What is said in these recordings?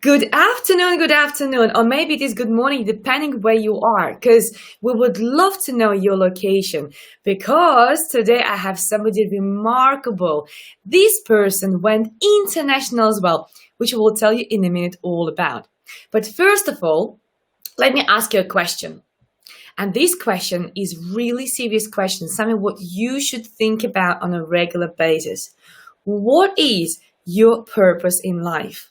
Good afternoon, or maybe it is good morning, depending where you are, because we would love to know your location. Because today I have somebody remarkable. This person went international as well, which I will tell you in a minute all about. But first of all, let me ask you a question. And this question is really serious question, something what you should think about on a regular basis. What is your purpose in life?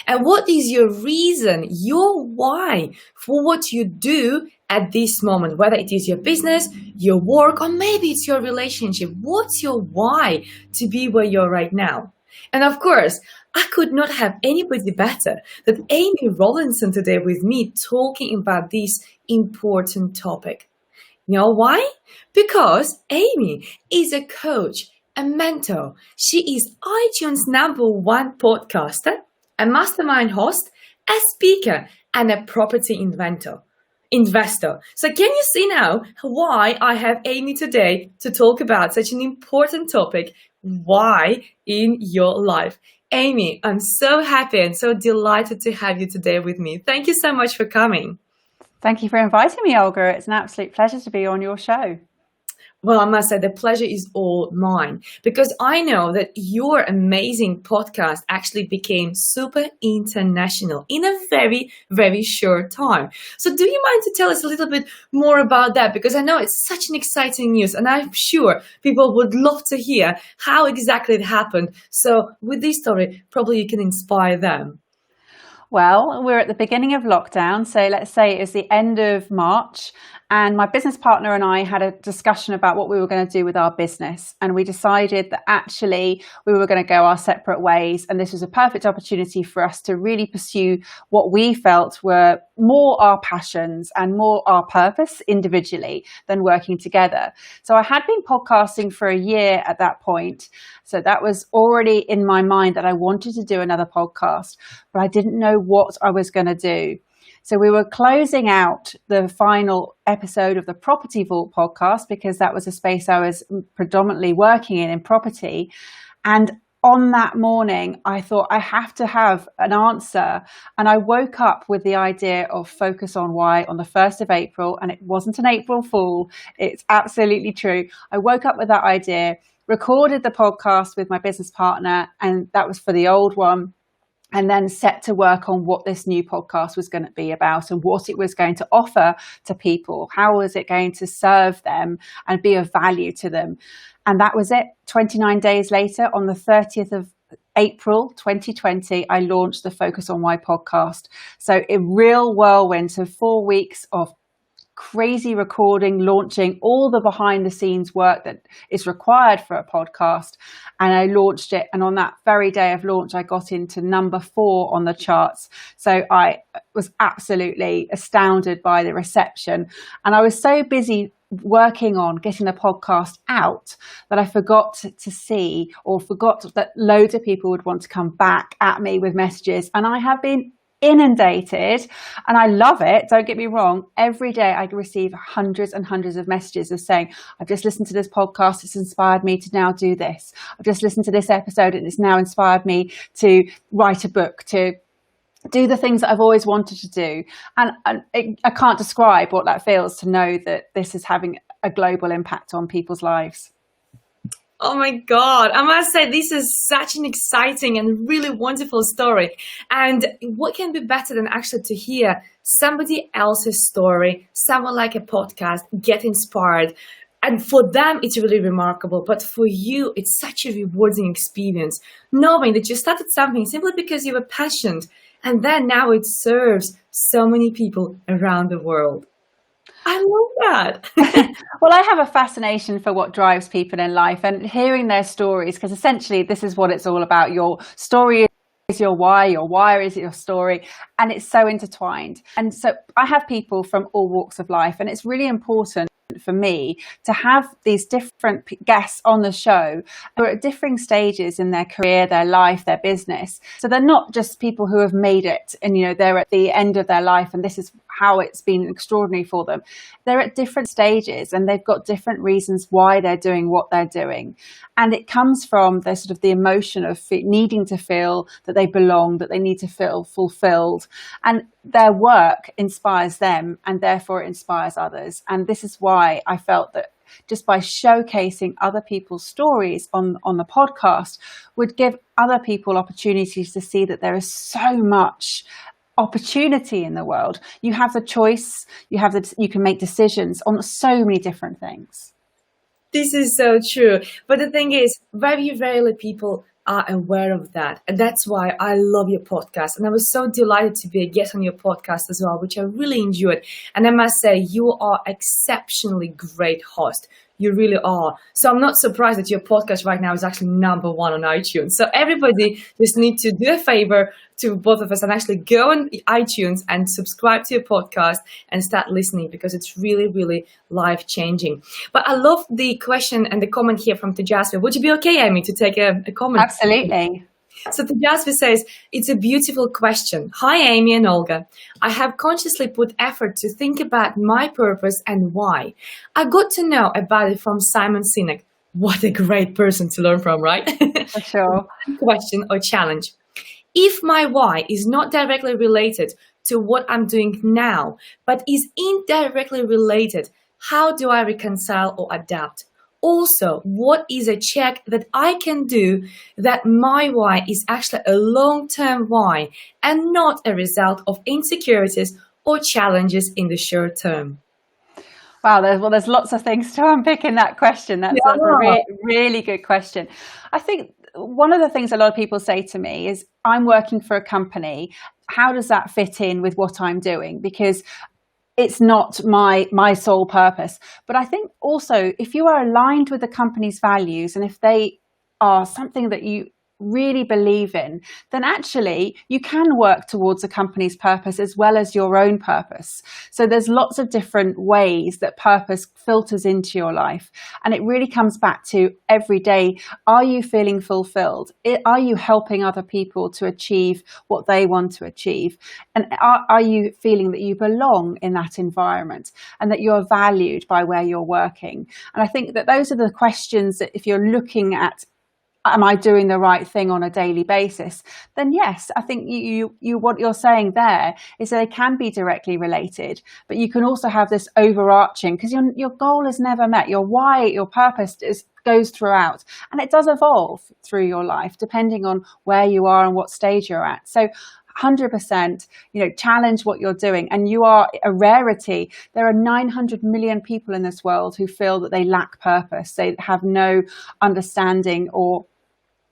And what is your reason, your why for what you do at this moment, whether it is your business, your work, or maybe it's your relationship? What's your why to be where you're right now? And of course, I could not have anybody better than Amy Rowlinson today with me talking about this important topic. You know why? Because Amy is a coach, a mentor. She is iTunes #1 podcaster, a mastermind host, a speaker, and a property investor. So can you see now why I have Amy today to talk about such an important topic, why in your life? Amy, I'm so happy and so delighted to have you today with me. Thank you so much for coming. Thank you for inviting me, Olga. It's an absolute pleasure to be on your show. Well, I must say the pleasure is all mine, because I know that your amazing podcast actually became super international in a very, very short time. So do you mind to tell us a little bit more about that? Because I know it's such an exciting news, and I'm sure people would love to hear how exactly it happened. So with this story, probably you can inspire them. Well, we're at the beginning of lockdown, so let's say it was the end of March, and my business partner and I had a discussion about what we were going to do with our business, and we decided that actually we were going to go our separate ways, and this was a perfect opportunity for us to really pursue what we felt were more our passions and more our purpose individually than working together. So I had been podcasting for a year at that point, so that was already in my mind that I wanted to do another podcast, but I didn't know what I was going to do. So we were closing out the final episode of the Property Vault podcast, because that was a space I was predominantly working in property. And on that morning, I thought I have to have an answer. And I woke up with the idea of Focus on Why on the 1st of April. And it wasn't an April Fool. It's absolutely true. I woke up with that idea, recorded the podcast with my business partner, and that was for the old one. And then set to work on what this new podcast was going to be about and what it was going to offer to people. How was it going to serve them and be of value to them? And that was it. 29 days later, on the 30th of April 2020, I launched the Focus on Why podcast. So a real whirlwind, so 4 weeks of crazy recording, launching all the behind the scenes work that is required for a podcast. And I launched it. And on that very day of launch, I got into number 4 on the charts. So I was absolutely astounded by the reception. And I was so busy working on getting the podcast out that I forgot to see, or forgot that loads of people would want to come back at me with messages. And I have been inundated, and I love it, don't get me wrong. Every day I receive hundreds and hundreds of messages of saying, I've just listened to this podcast, it's inspired me to now do this. I've just listened to this episode and it's now inspired me to write a book, to do the things that I've always wanted to do. And I can't describe what that feels to know that this is having a global impact on people's lives. Oh my God, I must say this is such an exciting and really wonderful story. And what can be better than actually to hear somebody else's story, someone like a podcast, get inspired. And for them, it's really remarkable. But for you, it's such a rewarding experience, knowing that you started something simply because you were passionate. And then now it serves so many people around the world. I love that. Well, I have a fascination for what drives people in life and hearing their stories, because essentially this is what it's all about. Your story is your why is your story, and it's so intertwined. And so I have people from all walks of life, and it's really important for me to have these different guests on the show who are at differing stages in their career, their life, their business. So they're not just people who have made it and, they're at the end of their life and this is how it's been extraordinary for them. They're at different stages and they've got different reasons why they're doing what they're doing. And it comes from the sort of the emotion of needing to feel that they belong, that they need to feel fulfilled. And their work inspires them and therefore it inspires others. And this is why I felt that just by showcasing other people's stories on the podcast would give other people opportunities to see that there is so much opportunity in the world. You have the choice, you can make decisions on so many different things. This is so true. But the thing is, very rarely people are aware of that. And that's why I love your podcast. And I was so delighted to be a guest on your podcast as well, which I really enjoyed. And I must say, you are exceptionally great host. You really are. So I'm not surprised that your podcast right now is actually #1 on iTunes. So everybody just need to do a favor to both of us and actually go on iTunes and subscribe to your podcast and start listening, because it's really, really life-changing. But I love the question and the comment here from Tejasvi. Would you be okay, Amy, to take a comment? Absolutely. So Tejasvi says, it's a beautiful question. Hi, Amy and Olga. I have consciously put effort to think about my purpose and why. I got to know about it from Simon Sinek. What a great person to learn from, right? For sure. Question or challenge. If my why is not directly related to what I'm doing now, but is indirectly related, how do I reconcile or adapt? Also, what is a check that I can do that my why is actually a long-term why and not a result of insecurities or challenges in the short term? Wow, there's lots of things to unpick in that question. That's a really good question. I think one of the things a lot of people say to me is, I'm working for a company. How does that fit in with what I'm doing? Because it's not my sole purpose. But I think also, if you are aligned with the company's values and if they are something that you really believe in, then actually you can work towards a company's purpose as well as your own purpose. So there's lots of different ways that purpose filters into your life. And it really comes back to every day. Are you feeling fulfilled? Are you helping other people to achieve what they want to achieve? And are you feeling that you belong in that environment and that you're valued by where you're working? And I think that those are the questions that if you're looking at, am I doing the right thing on a daily basis? Then yes, I think you what you're saying there is that they can be directly related, but you can also have this overarching, because your goal is never met. Your why, your purpose goes throughout, and it does evolve through your life depending on where you are and what stage you're at. So 100%, challenge what you're doing, and you are a rarity. There are 900 million people in this world who feel that they lack purpose. They have no understanding or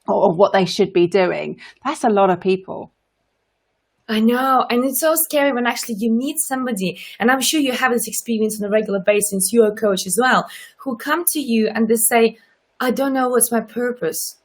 what they should be doing. That's a lot of people. I know, and it's so scary when actually you meet somebody, and I'm sure you have this experience on a regular basis, you're a coach as well, who come to you and they say, I don't know what's my purpose.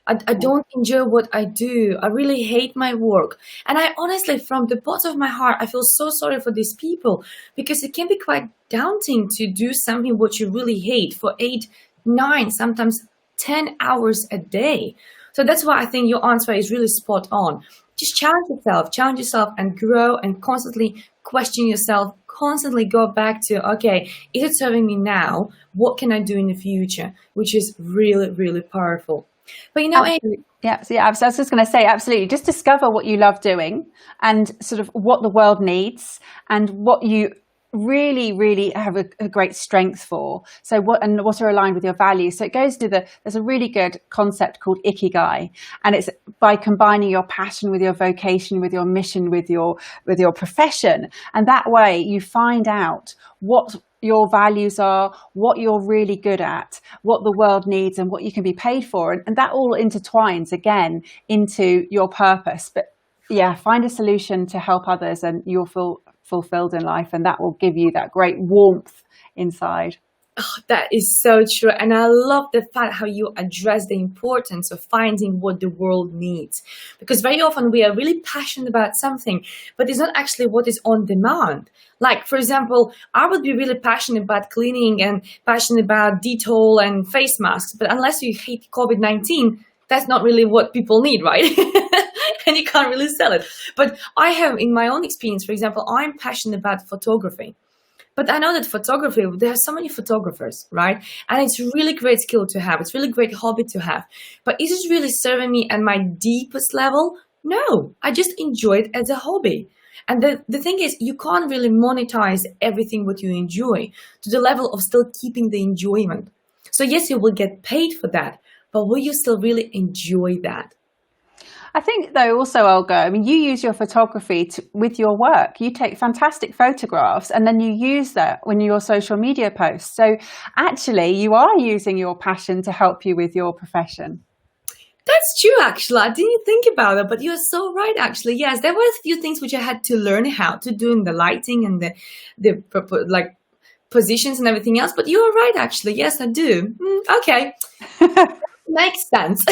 I don't enjoy what I do. I really hate my work. And I honestly, from the bottom of my heart, I feel so sorry for these people, because it can be quite daunting to do something what you really hate for 8, 9, sometimes 10 hours a day. So that's why I think your answer is really spot on. Just challenge yourself and grow and constantly question yourself, constantly go back to, okay, is it serving me now? What can I do in the future? Which is really, really powerful. But Amy, I was just going to say, absolutely. Just discover what you love doing and sort of what the world needs and what you really, really have a great strength for. So what are aligned with your values. So it goes to there's a really good concept called ikigai, and it's by combining your passion with your vocation, with your mission, with your profession. And that way you find out what your values are, what you're really good at, what the world needs, and what you can be paid for. And that all intertwines again into your purpose. But yeah, find a solution to help others and you'll feel fulfilled in life, and that will give you that great warmth inside. Oh, that is so true. And I love the fact how you address the importance of finding what the world needs. Because very often we are really passionate about something, but it's not actually what is on demand. Like, for example, I would be really passionate about cleaning and passionate about Dettol and face masks. But unless you hate COVID-19, that's not really what people need, right? and you can't really sell it. But I have, in my own experience, for example, I'm passionate about photography. But I know that photography, there are so many photographers, right? And it's a really great skill to have. It's really great hobby to have. But is it really serving me at my deepest level? No, I just enjoy it as a hobby. And the thing is, you can't really monetize everything what you enjoy to the level of still keeping the enjoyment. So yes, you will get paid for that, but will you still really enjoy that? I think, though, also, Olga, I mean, you use your photography with your work. You take fantastic photographs and then you use that when your social media posts. So actually, you are using your passion to help you with your profession. That's true, actually. I didn't think about it, but you're so right, actually. Yes, there were a few things which I had to learn how to do in the lighting and like positions and everything else. But you're right, actually. Yes, I do. Okay. Makes sense.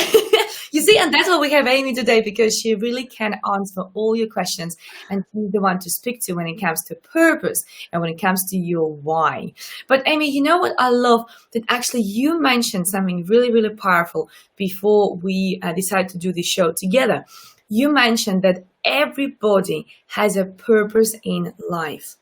You see, and that's why we have Amy today, because she really can answer all your questions, and she's the one to speak to when it comes to purpose and when it comes to your why. But Amy, you know what I love? That actually you mentioned something really, really powerful before we decided to do this show together. You mentioned that everybody has a purpose in life.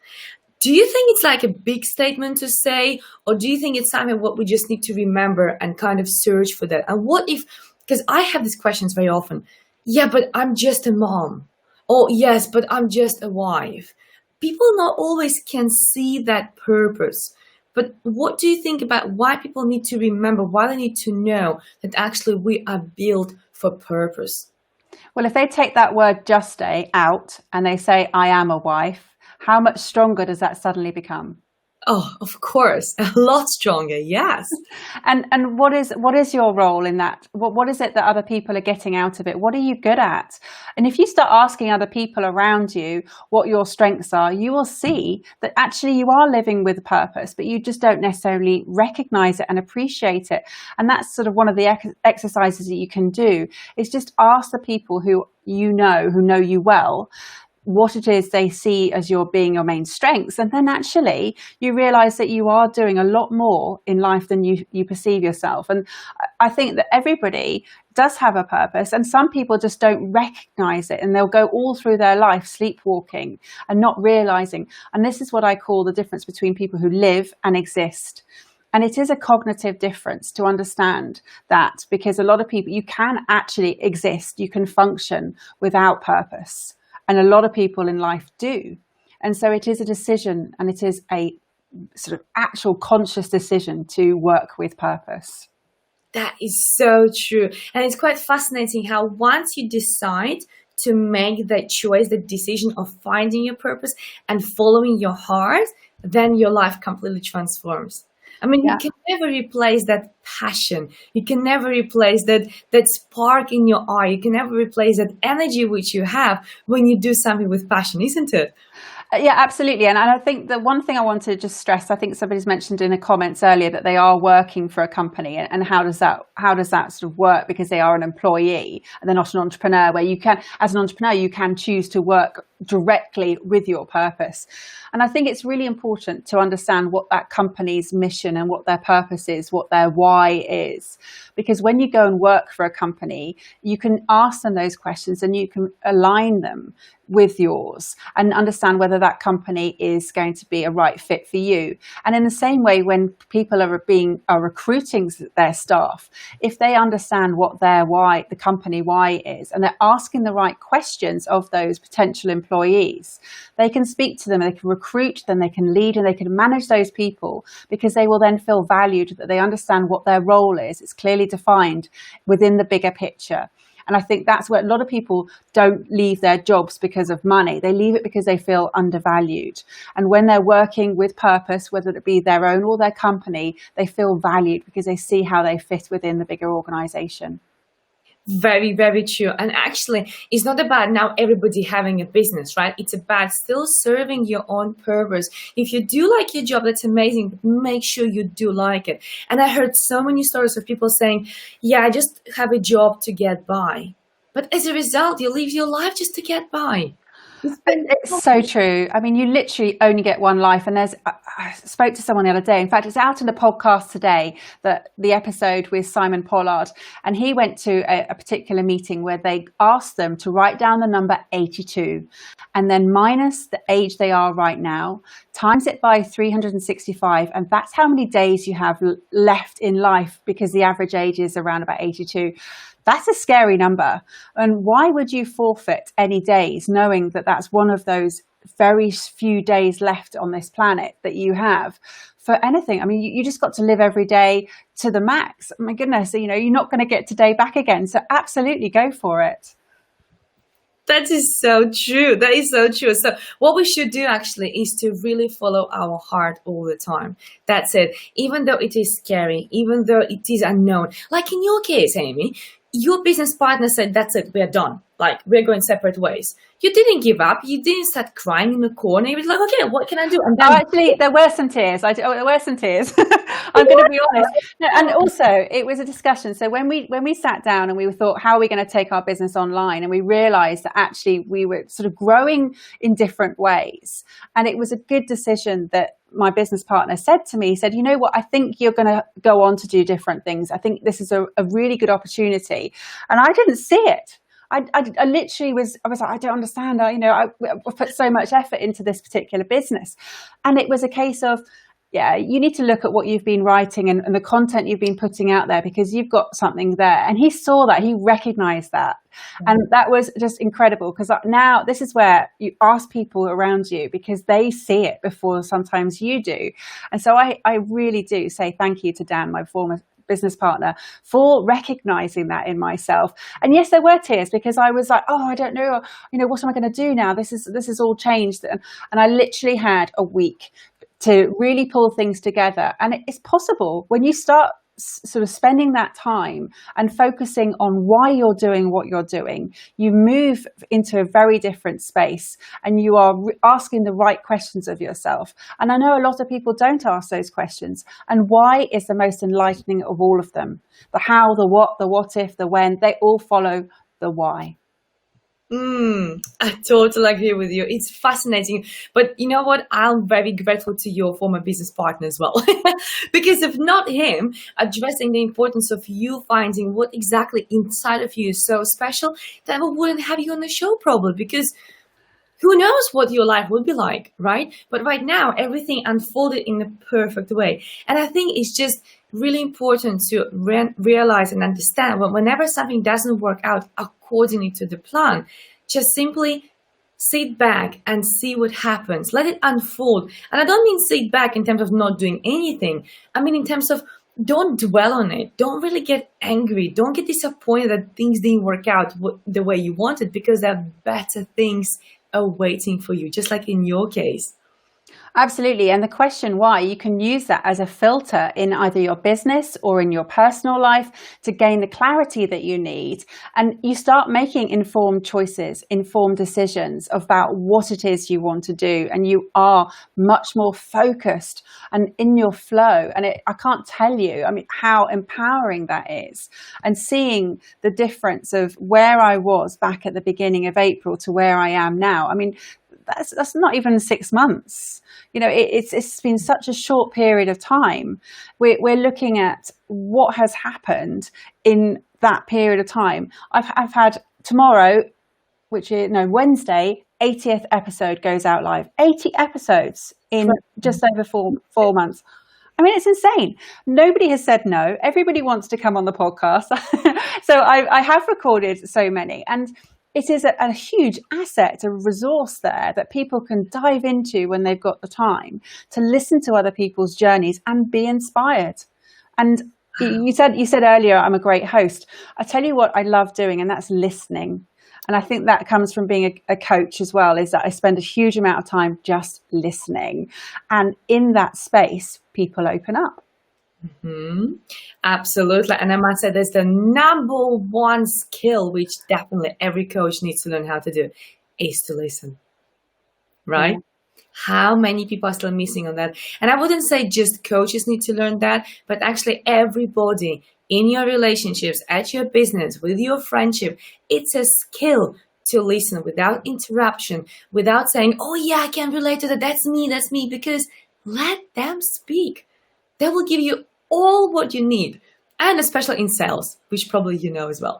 Do you think it's like a big statement to say, or do you think it's something what we just need to remember and kind of search for that? And what if, because I have these questions very often, yeah, but I'm just a mom. Or yes, but I'm just a wife. People not always can see that purpose. But what do you think about why people need to remember, why they need to know that actually we are built for purpose? Well, if they take that word just a out and they say, I am a wife, how much stronger does that suddenly become? Oh, of course, a lot stronger. Yes. And what is your role in that? What is it that other people are getting out of it? What are you good at? And if you start asking other people around you what your strengths are, you will see that actually you are living with a purpose, but you just don't necessarily recognize it and appreciate it. And that's sort of one of the exercises that you can do, is just ask the people who know you well, what it is they see as your being your main strengths. And then actually you realize that you are doing a lot more in life than you perceive yourself. And I think that everybody does have a purpose, and some people just don't recognize it, and they'll go all through their life sleepwalking and not realizing. And this is what I call the difference between people who live and exist. And it is a cognitive difference to understand that, because a lot of people, you can actually exist, you can function without purpose. And a lot of people in life do. And so it is a decision, and it is a sort of actual conscious decision to work with purpose. That is so true. And it's quite fascinating how once you decide to make that choice, the decision of finding your purpose and following your heart, then your life completely transforms. I mean, Yeah. you can never replace that passion. You can never replace that spark in your eye. You can never replace that energy which you have when you do something with passion, isn't it? Yeah, absolutely. And I think the one thing I want to just stress, I think somebody's mentioned in the comments earlier that they are working for a company, and how does that sort of work, because they are an employee and they're not an entrepreneur, where you can, as an entrepreneur, you can choose to work directly with your purpose. And I think it's really important to understand what that company's mission and what their purpose is, what their why is. Because when you go and work for a company, you can ask them those questions and you can align them with yours and understand whether that company is going to be a right fit for you. And in the same way, when people are recruiting their staff, if they understand what their why, the company why is, and they're asking the right questions of those potential employees, they can speak to them, they can recruit them, they can lead, and they can manage those people, because they will then feel valued, that they understand what their role is. It's clearly defined within the bigger picture. And I think that's where a lot of people don't leave their jobs because of money. They leave it because they feel undervalued. And when they're working with purpose, whether it be their own or their company, they feel valued because they see how they fit within the bigger organization. Very, very true. And actually, it's not about now everybody having a business, right? It's about still serving your own purpose. If you do like your job, that's amazing, but make sure you do like it. And I heard so many stories of people saying, yeah, I just have a job to get by. But as a result, you live your life just to get by. It's been It's so true. I mean, you literally only get one life. And I spoke to someone the other day. In fact, it's out in the podcast today, that the episode with Simon Pollard. And he went to a particular meeting where they asked them to write down the number 82 and then minus the age they are right now, times it by 365. And that's how many days you have left in life, because the average age is around about 82. That's a scary number. And why would you forfeit any days knowing that that's one of those very few days left on this planet that you have for anything? I mean, you just got to live every day to the max. My goodness, you're not going to get today back again. So absolutely go for it. That is so true. That is so true. So what we should do actually is to really follow our heart all the time. That's it. Even though it is scary, even though it is unknown, like in your case, Amy, your business partner said, that's it, we're done. Like, we're going separate ways. You didn't give up. You didn't start crying in the corner. You were like, okay, what can I do? And then, actually, there were some tears. There were some tears. I'm going to be honest. No, and also, it was a discussion. So when we sat down and we thought, how are we going to take our business online? And we realized that actually we were sort of growing in different ways. And it was a good decision that my business partner said to me, he said, you know what, I think you're going to go on to do different things. I think this is a really good opportunity. And I didn't see it. I literally was like, I don't understand. I put so much effort into this particular business. And it was a case of, yeah, you need to look at what you've been writing and the content you've been putting out there, because you've got something there. And he saw that, he recognized that. And that was just incredible, because now this is where you ask people around you, because they see it before sometimes you do. And so I really do say thank you to Dan, my former business partner, for recognizing that in myself. And yes, there were tears, because I was like, oh, I don't know, what am I going to do now? This is all changed. And I literally had a week to really pull things together. And it's possible when you start sort of spending that time and focusing on why you're doing what you're doing, you move into a very different space, and you are asking the right questions of yourself. And I know a lot of people don't ask those questions, and why is the most enlightening of all of them. The how, the what if, the when, they all follow the why. I totally agree with you. It's fascinating. But you know what? I'm very grateful to your former business partner as well. Because if not him addressing the importance of you finding what exactly inside of you is so special, then we wouldn't have you on the show probably, because who knows what your life would be like, right? But right now, everything unfolded in the perfect way. And I think it's just really important to realize and understand whenever something doesn't work out accordingly to the plan, just simply sit back and see what happens. Let it unfold. And I don't mean sit back in terms of not doing anything. I mean in terms of don't dwell on it. Don't really get angry. Don't get disappointed that things didn't work out the way you wanted, because there are better things are waiting for you, just like in your case. Absolutely. And the question why, you can use that as a filter in either your business or in your personal life to gain the clarity that you need. And you start making informed choices, informed decisions about what it is you want to do. And you are much more focused and in your flow. And I can't tell you, how empowering that is. And seeing the difference of where I was back at the beginning of April to where I am now. That's not even 6 months. It's been such a short period of time. We're looking at what has happened in that period of time. I've had tomorrow, which is Wednesday, 80th episode goes out live. 80 episodes in just over four months. It's insane. Nobody has said no. Everybody wants to come on the podcast. So I have recorded so many, and it is a huge asset, a resource there that people can dive into when they've got the time to listen to other people's journeys and be inspired. And you said earlier, I'm a great host. I tell you what I love doing, and that's listening. And I think that comes from being a coach as well, is that I spend a huge amount of time just listening. And in that space, people open up. Mm-hmm. Absolutely. And I must say, there's the number one skill which definitely every coach needs to learn how to do, is to listen. Right? Yeah. How many people are still missing on that? And I wouldn't say just coaches need to learn that, but actually everybody in your relationships, at your business, with your friendship, it's a skill to listen without interruption, without saying, oh yeah, I can relate to that, that's me, because let them speak. They will give you all what you need. And especially in sales, which probably you know as well.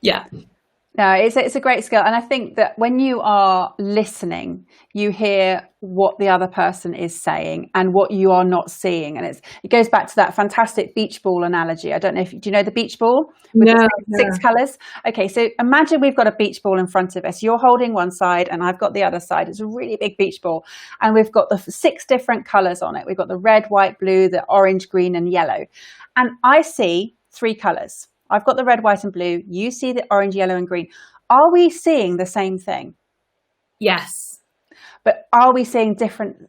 Yeah. No, it's a great skill. And I think that when you are listening, you hear what the other person is saying and what you are not seeing. And it goes back to that fantastic beach ball analogy. I don't know do you know the beach ball with No, the six no. colors? Okay, so imagine we've got a beach ball in front of us. You're holding one side and I've got the other side. It's a really big beach ball. And we've got the 6 different colors on it. We've got the red, white, blue, the orange, green, and yellow. And I see 3 colors. I've got the red, white, and blue. You see the orange, yellow, and green. Are we seeing the same thing? Yes. But are we seeing different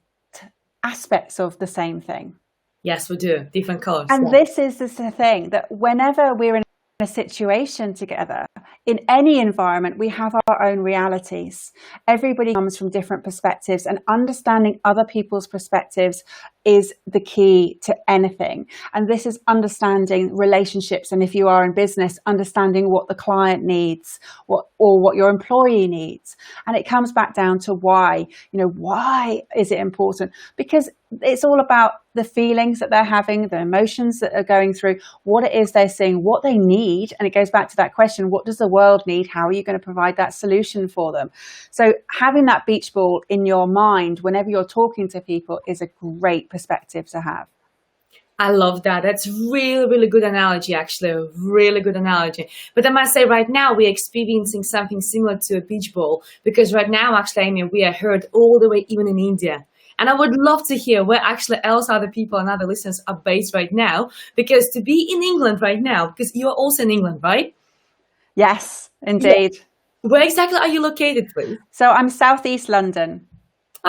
aspects of the same thing? Yes, we do. Different colors. And this is the thing, that whenever we're in a situation together, in any environment, we have our own realities. Everybody comes from different perspectives, and understanding other people's perspectives is the key to anything. And this is understanding relationships. And if you are in business, understanding what the client needs, or what your employee needs. And it comes back down to why. Why is it important? Because it's all about the feelings that they're having, the emotions that are going through, what it is they're seeing, what they need. And it goes back to that question, what does the world need? How are you going to provide that solution for them? So having that beach ball in your mind whenever you're talking to people is a great perspective to have. I love that. That's really, really good analogy, actually. A really good analogy. But I must say right now we're experiencing something similar to a beach ball, because right now, actually, Amy, we are heard all the way even in India. And I would love to hear where actually else other people and other listeners are based right now, because to be in England right now, because you are also in England, right? Yes, indeed. Yeah. Where exactly are you located, please? So I'm Southeast London.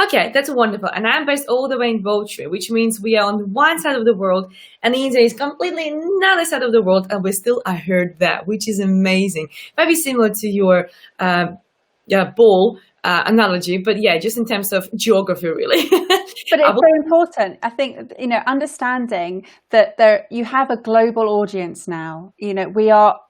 Okay, that's wonderful. And I'm based all the way in Bolshoi, which means we are on one side of the world and India is completely another side of the world, and we still are heard there, which is amazing. Maybe similar to your ball analogy, but yeah, just in terms of geography, really. But it's so important. I think, understanding that you have a global audience now. We are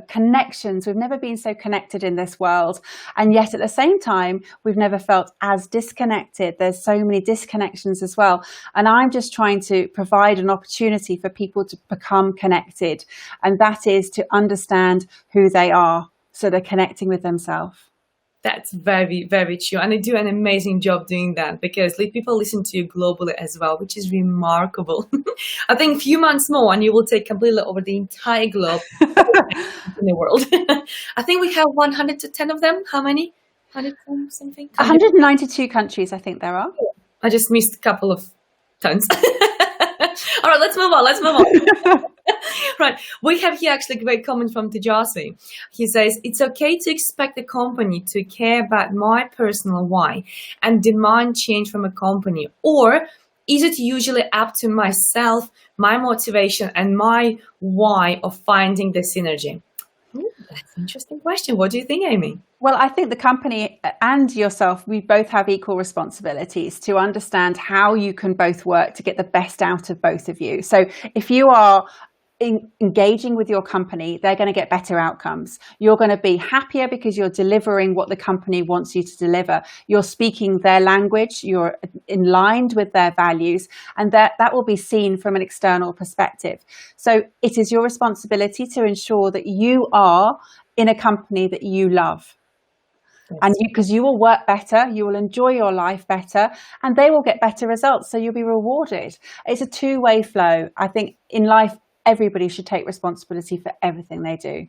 connections. We've never been so connected in this world. And yet at the same time, we've never felt as disconnected. There's so many disconnections as well. And I'm just trying to provide an opportunity for people to become connected. And that is to understand who they are, so they're connecting with themselves. That's very, very true. And they do an amazing job doing that, because people listen to you globally as well, which is remarkable. I think a few months more and you will take completely over the entire globe in the world. I think we have 110 of them. How many? 110 something? 192 countries, I think there are. I just missed a couple of tons. All right, let's move on. Right. We have here actually a great comment from Tajasi. He says, it's okay to expect the company to care about my personal why and demand change from a company. Or is it usually up to myself, my motivation, and my why of finding the synergy? That's an interesting question. What do you think, Amy? Well, I think the company and yourself, we both have equal responsibilities to understand how you can both work to get the best out of both of you. So if you are engaging with your company, they're going to get better outcomes. You're going to be happier because you're delivering what the company wants you to deliver. You're speaking their language, you're in line with their values, and that will be seen from an external perspective. So it is your responsibility to ensure that you are in a company that you love. Yes. And because you will work better, you will enjoy your life better, and they will get better results. So you'll be rewarded. It's a two-way flow. I think in life, everybody should take responsibility for everything they do.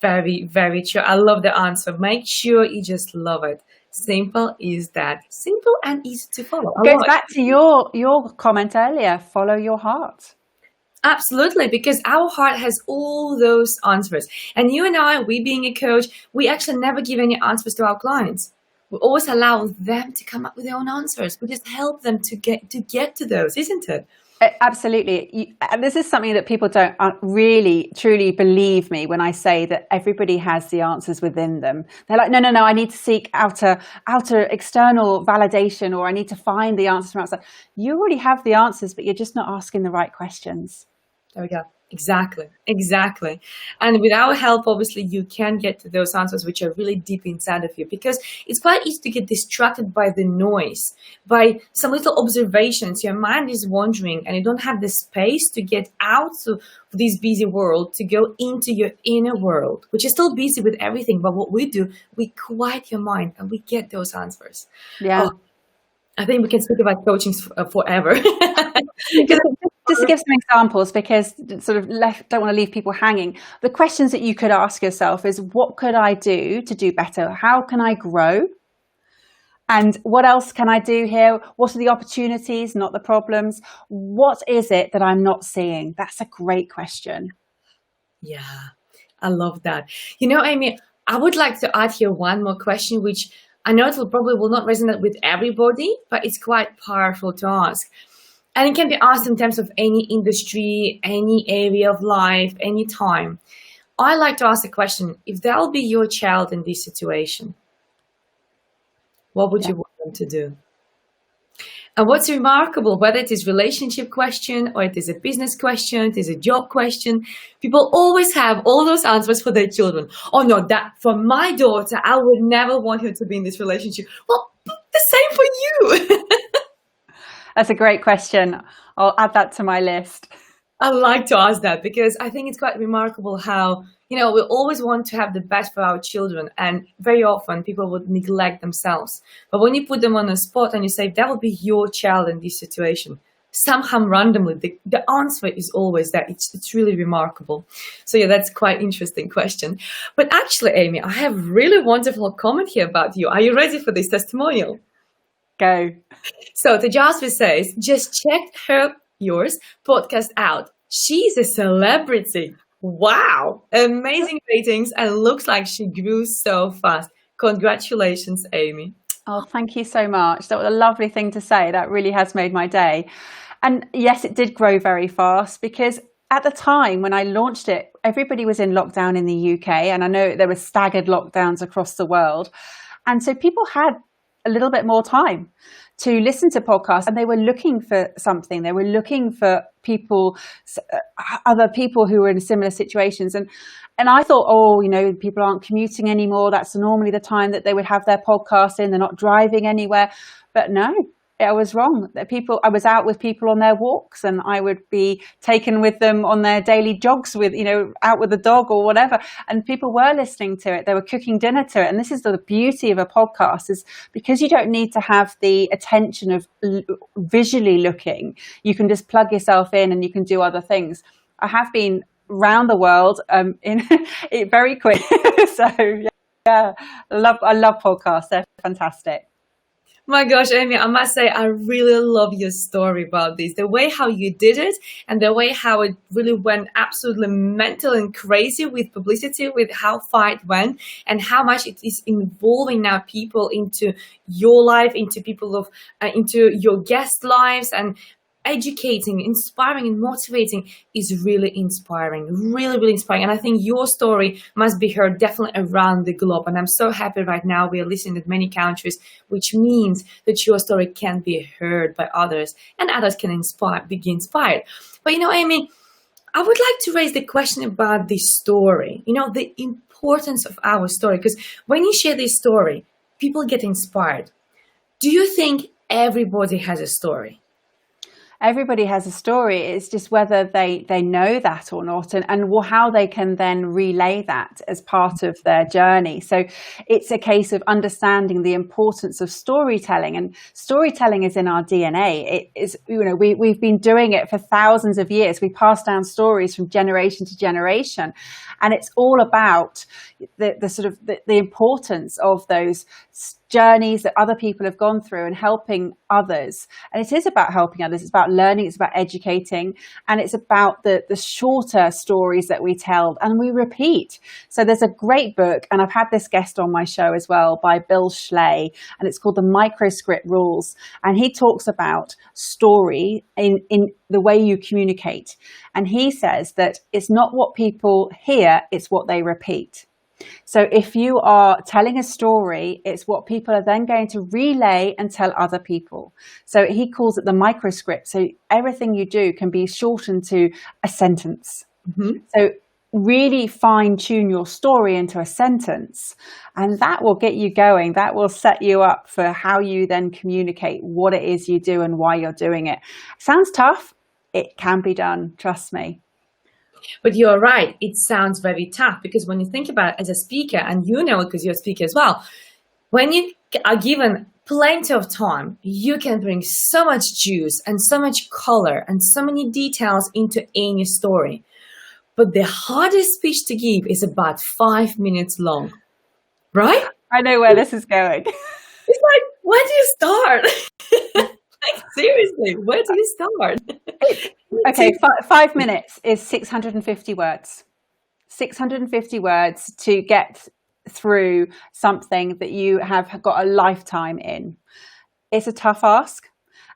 Very, very true. I love the answer. Make sure you just love it. Simple is that. Simple and easy to follow. It goes back to your comment earlier, follow your heart. Absolutely, because our heart has all those answers. And you and I, we being a coach, we actually never give any answers to our clients. We always allow them to come up with their own answers. We just help them to get to those, isn't it? Absolutely. This is something that people don't really truly believe me when I say that everybody has the answers within them. They're like, no, I need to seek outer external validation, or I need to find the answers from outside. You already have the answers, but you're just not asking the right questions. There we go. Exactly. Exactly. And with our help, obviously, you can get to those answers which are really deep inside of you, because it's quite easy to get distracted by the noise, by some little observations. Your mind is wandering and you don't have the space to get out of this busy world to go into your inner world, which is still busy with everything. But what we do, we quiet your mind and we get those answers. Yeah. Oh, I think we can speak about coaching forever. Just, just to give some examples, because don't want to leave people hanging. The questions that you could ask yourself is, what could I do to do better? How can I grow? And what else can I do here? What are the opportunities, not the problems? What is it that I'm not seeing? That's a great question. Yeah, I love that. Amy, I would like to add here one more question, which I know probably will not resonate with everybody, but it's quite powerful to ask. And it can be asked in terms of any industry, any area of life, any time. I like to ask the question, if that will be your child in this situation, what would you want them to do? And what's remarkable, whether it is relationship question or it is a business question, it is a job question, people always have all those answers for their children. Oh no, that for my daughter, I would never want her to be in this relationship. Well, the same for you. That's a great question. I'll add that to my list. I like to ask that because I think it's quite remarkable how, we always want to have the best for our children, and very often people would neglect themselves. But when you put them on a spot and you say, that will be your child in this situation, somehow randomly, the answer is always there. It's really remarkable. So yeah, that's quite interesting question. But actually, Amy, I have really wonderful comment here about you. Are you ready for this testimonial? Go. So the Jasper says, just check yours podcast out. She's a celebrity. Wow. Amazing ratings, and looks like she grew so fast. Congratulations, Amy. Oh, thank you so much. That was a lovely thing to say. That really has made my day. And yes, it did grow very fast, because at the time when I launched it, everybody was in lockdown in the UK. And I know there were staggered lockdowns across the world. And so people had a little bit more time to listen to podcasts, and they were looking for something. They were looking for other people who were in similar situations. And I thought, people aren't commuting anymore. That's normally the time that they would have their podcast in. They're not driving anywhere. But no, I was wrong. I was out with people on their walks, and I would be taken with them on their daily jogs out with the dog or whatever. And people were listening to it. They were cooking dinner to it. And this is the beauty of a podcast, is because you don't need to have the attention of visually looking. You can just plug yourself in and you can do other things. I have been around the world in it very quick. So yeah, I love podcasts. They're fantastic. My gosh, Amy, I must say, I really love your story about this. The way how you did it, and the way how it really went absolutely mental and crazy with publicity, with how far it went, and how much it is involving now people into your life, into your guest lives, and educating, inspiring, and motivating is really inspiring, really, really inspiring. And I think your story must be heard definitely around the globe. And I'm so happy right now we are listening in many countries, which means that your story can be heard by others, and others can be inspired. But Amy, I would like to raise the question about this story, the importance of our story, because when you share this story, people get inspired. Do you think everybody has a story? Everybody has a story. It's just whether they know that or not, and how they can then relay that as part of their journey. So it's a case of understanding the importance of storytelling, and storytelling is in our DNA. It is, we've been doing it for thousands of years. We pass down stories from generation to generation, and it's all about the importance of those journeys that other people have gone through and helping others. And it is about helping others. It's about learning. It's about educating. And it's about the shorter stories that we tell and we repeat. So there's a great book, and I've had this guest on my show as well, by Bill Schley, and it's called The Microscript Rules. And he talks about story in the way you communicate. And he says that it's not what people hear, it's what they repeat. So if you are telling a story, it's what people are then going to relay and tell other people. So he calls it the microscript. So everything you do can be shortened to a sentence. Mhm. So really fine tune your story into a sentence, and that will get you going. That will set you up for how you then communicate what it is you do and why you're doing it. Sounds tough. It can be done. Trust me. But you're right. It sounds very tough because when you think about it as a speaker, and you know it because you're a speaker as well, when you are given plenty of time, you can bring so much juice and so much color and so many details into any story. But the hardest speech to give is about 5 minutes long, right? I know where this is going. It's like, where do you start? Like, seriously, where do you start? Okay, 5 minutes is 650 words. 650 words to get through something that you have got a lifetime in. It's a tough ask.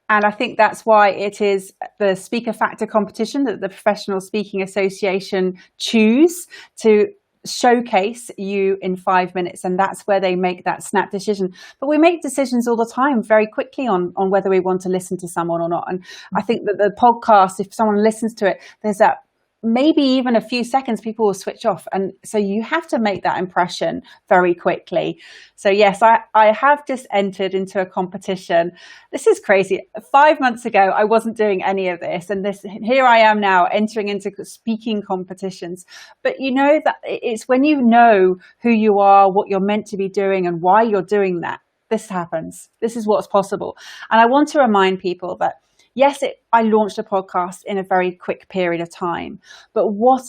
And I think that's why it is the speaker factor competition that the Professional Speaking Association choose to showcase you in 5 minutes. And that's where they make that snap decision. But we make decisions all the time very quickly on whether we want to listen to someone or not. And I think that the podcast, if someone listens to it, there's that maybe even a few seconds people will switch off, and so you have to make that impression very quickly. So yes, I have just entered into a competition. This is crazy. 5 months ago I wasn't doing any of this, and here I am now entering into speaking competitions. But you know that it's when you know who you are, what you're meant to be doing, and why you're doing that, this happens. This is what's possible. And I want to remind people that yes, I launched a podcast in a very quick period of time, but what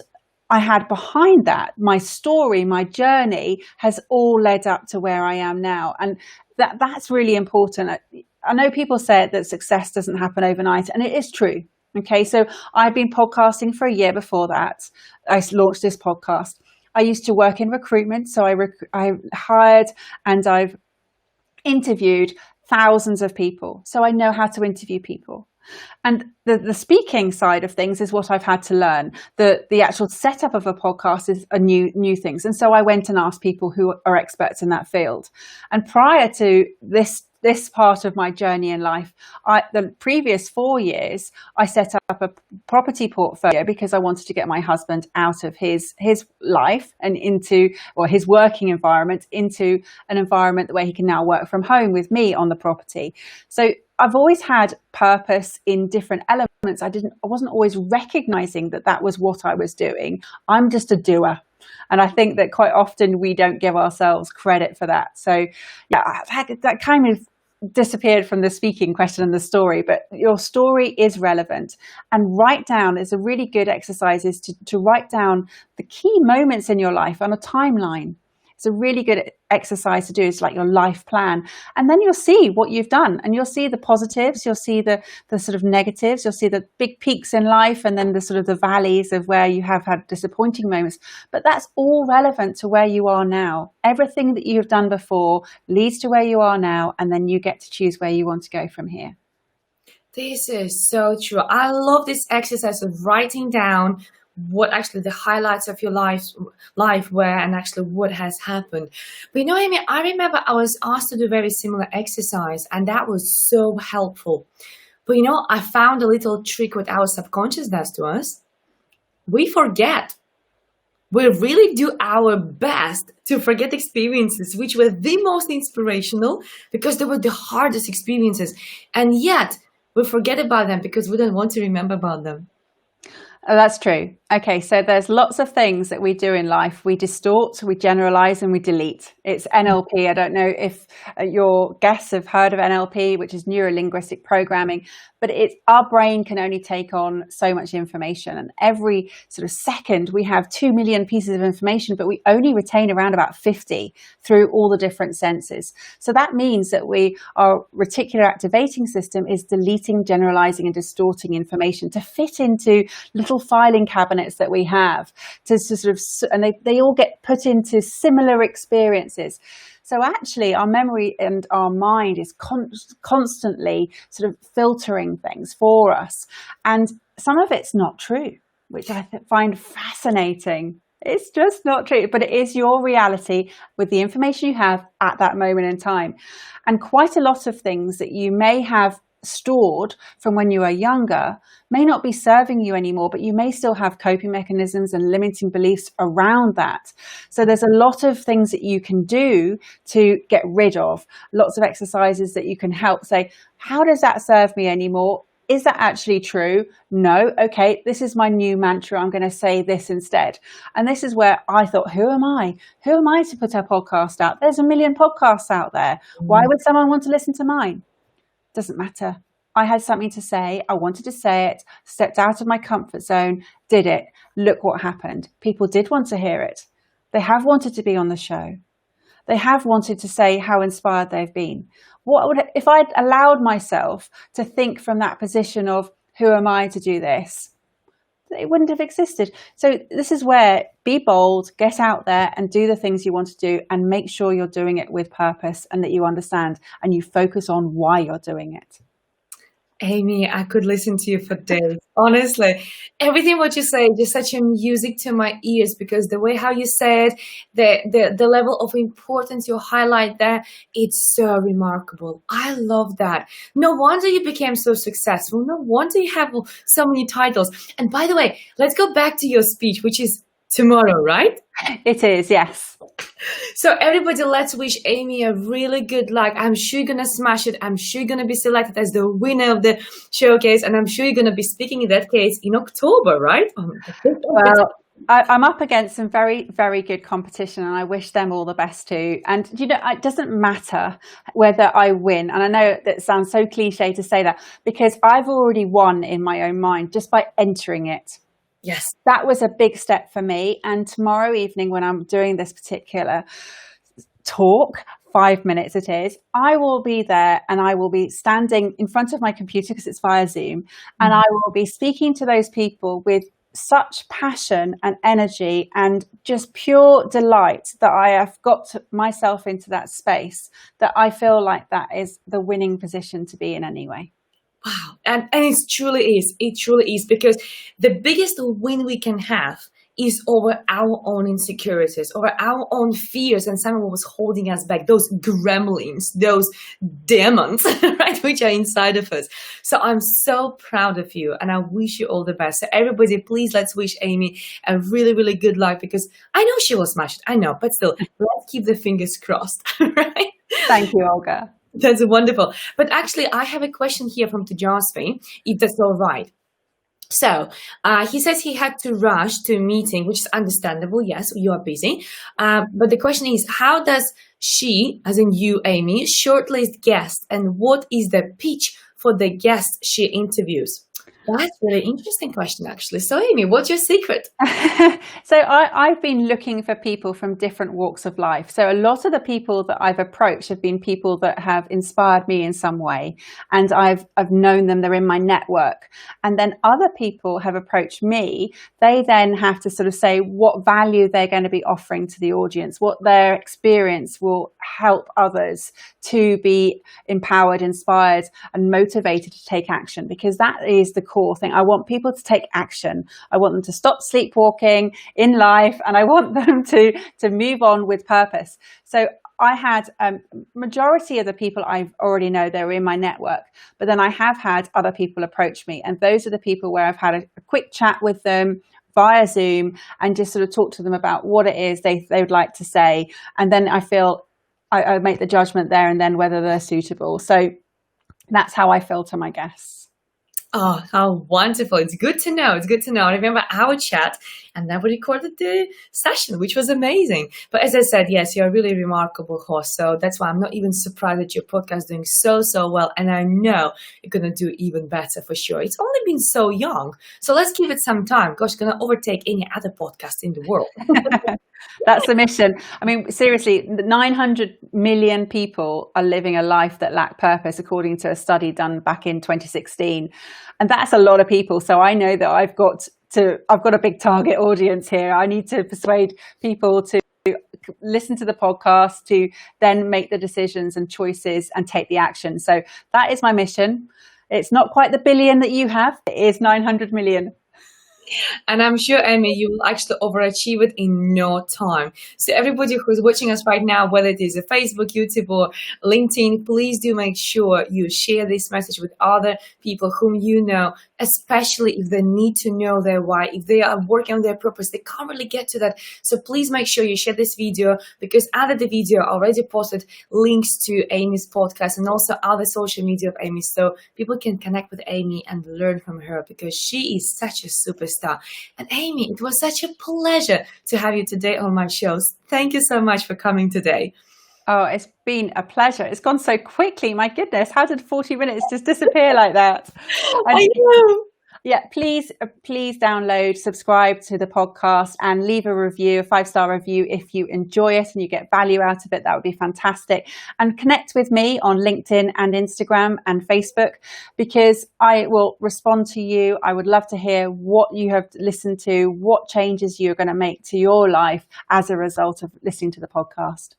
I had behind that, my story, my journey, has all led up to where I am now. And that's really important. I know people say that success doesn't happen overnight, and it is true. Okay, so I've been podcasting for a year before that. I launched this podcast. I used to work in recruitment, so I hired and I've interviewed thousands of people. So I know how to interview people. And the speaking side of things is what I've had to learn. The actual setup of a podcast is a new things. And so I went and asked people who are experts in that field. And prior to this part of my journey in life, the previous 4 years, I set up a property portfolio because I wanted to get my husband out of his life and into, or his working environment, into an environment where he can now work from home with me on the property. So I've always had purpose in different elements. I wasn't always recognizing that was what I was doing. I'm just a doer. And I think that quite often we don't give ourselves credit for that. So yeah, that kind of disappeared from the speaking question and the story, but your story is relevant. And write down is a really good exercise, is to write down the key moments in your life on a timeline. It's a really good exercise to do. It's like your life plan. And then you'll see what you've done, and you'll see the positives, you'll see the sort of negatives, you'll see the big peaks in life, and then the sort of the valleys of where you have had disappointing moments. But that's all relevant to where you are now. Everything that you've done before leads to where you are now, and then you get to choose where you want to go from here. This is so true. I love this exercise of writing down what actually the highlights of your life were and actually what has happened. But you know, Amy, I remember I was asked to do a very similar exercise, and that was so helpful. But you know, I found a little trick what our subconscious does to us. We forget. We really do our best to forget experiences which were the most inspirational because they were the hardest experiences. And yet we forget about them because we don't want to remember about them. Oh, that's true. Okay, so there's lots of things that we do in life. We distort, we generalize, and we delete. It's NLP. I don't know if your guests have heard of NLP, which is neuro-linguistic programming, but our brain can only take on so much information. And every sort of second, we have 2 million pieces of information, but we only retain around about 50 through all the different senses. So that means that our reticular activating system is deleting, generalizing, and distorting information to fit into little filing cabinets that we have to sort of, and they all get put into similar experiences. So actually our memory and our mind is constantly sort of filtering things for us. And some of it's not true, which I find fascinating. It's just not true, but it is your reality with the information you have at that moment in time. And quite a lot of things that you may have stored from when you were younger may not be serving you anymore, but you may still have coping mechanisms and limiting beliefs around that. So there's a lot of things that you can do to get rid of, lots of exercises that you can help say, how does that serve me anymore? Is that actually true? No. Okay, this is my new mantra. I'm going to say this instead. And this is where I thought, who am I? Who am I to put a podcast out? There's a million podcasts out there. Why would someone want to listen to mine? Doesn't matter. I had something to say. I wanted to say it, stepped out of my comfort zone, did it. Look what happened. People did want to hear it. They have wanted to be on the show. They have wanted to say how inspired they've been. What would, if I'd allowed myself to think from that position of who am I to do this? It wouldn't have existed. So this is where be bold, get out there and do the things you want to do and make sure you're doing it with purpose and that you understand and you focus on why you're doing it. Amy, I could listen to you for days. Honestly, everything what you say is such a music to my ears because the way how you say it, the level of importance you highlight there, it's so remarkable. I love that. No wonder you became so successful. No wonder you have so many titles. And by the way, let's go back to your speech, which is tomorrow, right? It is, yes. So everybody, let's wish Amy a really good luck. I'm sure you're going to smash it. I'm sure you're going to be selected as the winner of the showcase. And I'm sure you're going to be speaking in that case in October, right? Well, I'm up against some very, very good competition and I wish them all the best too. And, you know, it doesn't matter whether I win. And I know that sounds so cliche to say that because I've already won in my own mind just by entering it. Yes. That was a big step for me. And tomorrow evening, when I'm doing this particular talk, 5 minutes it is, I will be there and I will be standing in front of my computer because it's via Zoom. And I will be speaking to those people with such passion and energy and just pure delight that I have got myself into that space that I feel like that is the winning position to be in anyway. Wow. And it truly is. It truly is because the biggest win we can have is over our own insecurities, over our own fears and some of what was holding us back, those gremlins, those demons, right, which are inside of us. So I'm so proud of you and I wish you all the best. So everybody, please let's wish Amy a really, really good luck because I know she will smash it. I know, but still, let's keep the fingers crossed, right? Thank you, Olga. That's wonderful. But actually, I have a question here from Tejasvi, if that's all right. So he says he had to rush to a meeting, which is understandable. Yes, you are busy. But the question is, how does she, as in you, Amy, shortlist guests and what is the pitch for the guests she interviews? That's a really interesting question, actually. So, Amy, what's your secret? So I've been looking for people from different walks of life. So a lot of the people that I've approached have been people that have inspired me in some way. And I've known them, they're in my network. And then other people have approached me. They then have to sort of say what value they're going to be offering to the audience, what their experience will help others to be empowered, inspired, and motivated to take action, because that is the core thing. I want people to take action. I want them to stop sleepwalking in life, and I want them to move on with purpose. So I had majority of the people I already know, they're in my network, but then I have had other people approach me, and those are the people where I've had a quick chat with them via Zoom and just sort of talk to them about what it is they would like to say, and then I feel I make the judgment there and then whether they're suitable. So that's how I filter my guests. Oh, how wonderful. It's good to know. It's good to know. I remember our chat and then we recorded the session, which was amazing. But as I said, yes, you're a really remarkable host. So that's why I'm not even surprised that your podcast is doing so well. And I know you're going to do even better for sure. It's only been so young. So let's give it some time. Gosh, it's going to overtake any other podcast in the world. That's the mission. I mean, seriously, 900 million people are living a life that lack purpose, according to a study done back in 2016. And that's a lot of people. So I know that I've got a big target audience here. I need to persuade people to listen to the podcast, to then make the decisions and choices and take the action. So that is my mission. It's not quite the billion that you have. It is 900 million. And I'm sure, Amy, you will actually overachieve it in no time. So everybody who's watching us right now, whether it is a Facebook, YouTube, or LinkedIn, please do make sure you share this message with other people whom you know, especially if they need to know their why, if they are working on their purpose, they can't really get to that. So please make sure you share this video, because under the video I already posted links to Amy's podcast and also other social media of Amy, so people can connect with Amy and learn from her, because she is such a superstar. And Amy, it was such a pleasure to have you today on my show. Thank you so much for coming today. Oh, it's been a pleasure. It's gone so quickly. My goodness, how did 40 minutes just disappear like that? And I know. yeah, please download, subscribe to the podcast, and leave a review, a 5-star review if you enjoy it and you get value out of it. That would be fantastic. And connect with me on LinkedIn and Instagram and Facebook, because I will respond to you. I would love to hear what you have listened to, what changes you're going to make to your life as a result of listening to the podcast.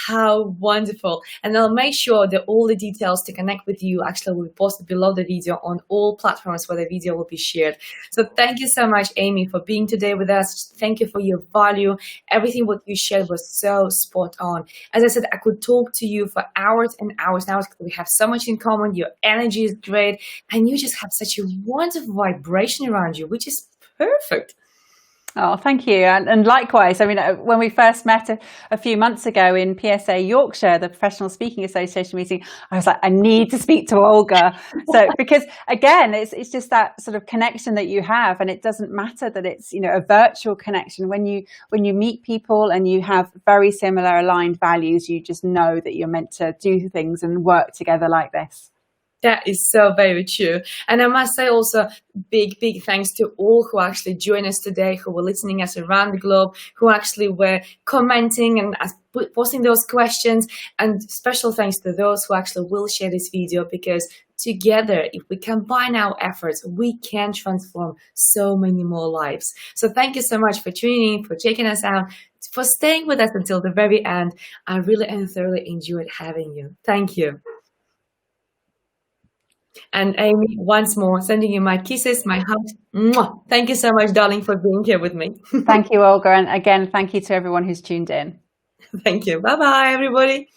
How wonderful. And I'll make sure that all the details to connect with you actually will be posted below the video on all platforms where the video will be shared. So thank you so much, Amy, for being today with us. Thank you for your value. Everything what you shared was so spot on. As I said, I could talk to you for hours and hours and hours, because we have so much in common. Your energy is great, and you just have such a wonderful vibration around you, which is perfect. Oh, thank you. And likewise, I mean, when we first met a few months ago in PSA Yorkshire, the Professional Speaking Association meeting, I was like, I need to speak to Olga. So, because again, it's just that sort of connection that you have, and it doesn't matter that it's, you know, a virtual connection. When you meet people and you have very similar aligned values, you just know that you're meant to do things and work together like this. That is so very true. And I must say also big thanks to all who actually joined us today, who were listening us around the globe, who actually were commenting and posting those questions. And special thanks to those who actually will share this video, because together, if we combine our efforts, we can transform so many more lives. So thank you so much for tuning in, for checking us out, for staying with us until the very end. I really and thoroughly enjoyed having you. Thank you. And Amy, once more, sending you my kisses, my hugs. Mwah. Thank you so much, darling, for being here with me. Thank you, Olga. And again, thank you to everyone who's tuned in. Thank you. Bye-bye, everybody.